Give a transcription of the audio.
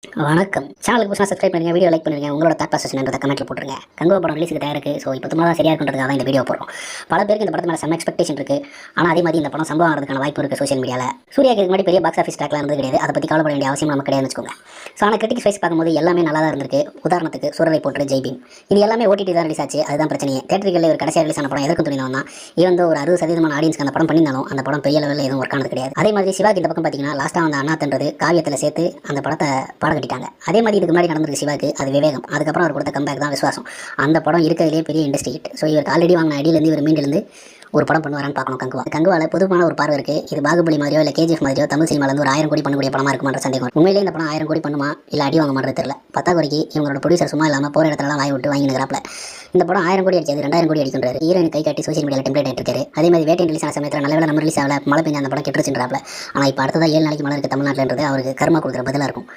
வணக்கம். சேனலுக்கு புதுசா சப்ஸ்கிரைப் பண்ணுங்க, வீடியோ லைக் பண்ணுங்க, உங்களோட தாட் ப்ராசஸ் என்னன்றத கமெண்ட்ல போட்டுருங்க. கங்குவா படம் ரிலீஸுக்கு தயாரா இருக்கு. ஸோ இப்போ தான் சரியா இருக்குன்றதுக்காக தான் இந்த வீடியோ போடுறோம். பல பேருக்கு இந்த படத்து மேல செம்ம எக்ஸ்பெக்டேஷன் இருக்கு. ஆனா அதே மாதிரி இந்த படம் சம்பவம் ஆகிறதுக்கான வாய்ப்பு இருக்கு சோஷியல் மீடியால. சூர்யாக்கு இதுக்கு முன்னாடி பெரிய பாக்ஸ் ஆஃபீஸ் ட்ராக்லாம் இருந்தது கிடையாது. அதை பத்தி கவலைப்பட வேண்டிய அவசியம் நமக்கு கிடையாதுன்னு வச்சுக்கோங்க. ஸோ ஆனால் கிரிட்டிக்ஸ் வைஸ் பார்க்கும்போது எல்லாமே நல்லா தான் இருந்திருக்கு. உதாரணத்துக்கு சூரரை போட்டு ஜெய் பீம். இது எல்லாமே ஓடிடி தான் ரிலீஸ் ஆச்சு. அதுதான் பிரச்சனையே. தேட்டரிகளில் ஒரு கடைசியாக ரிலீஸ் ஆன படம் எதற்கு துணிந்தவன் தான். ஈவன் ஒரு 60% ஆடியன்ஸ்க்கு அந்த படம் பண்ணியிருந்தாலும் அந்த படம் பெரிய லெவலில் எதுவும் ஒர்க் ஆனது கிடையாது. அதே மாதிரி சிவாக்கு இந்த பக்கம் பார்த்தீங்கன்னா லாஸ்ட்டாக வந்த அண்ணாத்தன்றது காவியத்தில் சேர்த்து அந்த படத்தை பாட கட்டிட்டாங்க. அதே மாதிரி இதுக்கு முன்னாடி நடந்திருக்கு சிவாக்கு, அது விவேகம். அதுக்கப்புறம் அவர் கொடுத்த கம்பேக் தான் விசுவாசம். அந்த படம் இருக்கிறதுலே பெரிய இண்டஸ்ட்ரி ஹிட். ஸோ இவருக்கு ஆல்ரெடி வாங்கின ஐடியிலேருந்து இவர் மீண்டிலிருந்து ஒரு படம் பண்ணுவாரான்னு பார்க்கணும். கங்குவால பொதுவான ஒரு பார்வை இருக்குது. இது பாகுபலி மாதிரியோ இல்லை கேஜிஎஃப் மாதிரியோ தமிழ் சினிமாலேருந்து ஒரு 1000 கோடி பண்ணக்கூடிய படமாக இருக்குமான்ற சந்தேகம். உண்மையிலே இந்த படம் 1000 கோடி பண்ணுமா இல்லை அடி வாங்க மாட்டது தெரியல. பத்தாக்குறைக்கு இவங்களோட ப்ரொடியூசர் சும்மா இல்லாமல் போகிற இடத்துலலாம் வாய் விட்டு வாங்கினுக்கிறாப்ல. இந்த படம் 1000 கோடி அடிச்சது 2000 கோடி அடிக்கின்றாரு. ஹீரோயின் கை காட்டி சோஷியல் மீடியாவில் டெம்ப்ளேட் ஆகிட்டு. அதே மாதிரி வேட்டை ரிலீஸ் ஆன சமயத்தில் நல்ல வேலை நம்ம ரிலீஸ் ஆகல, மழை பெஞ்ச அந்த படம் கெட்டுருச்சுன்றாப்ல. ஆனால் இப்போ அடுத்ததாக 7 நாளைக்கு மழை இருக்குது தமிழ்நாட்டில்ன்றது அவருக்கு கர்மா கொடுக்குற பதிலாக இருக்கும்.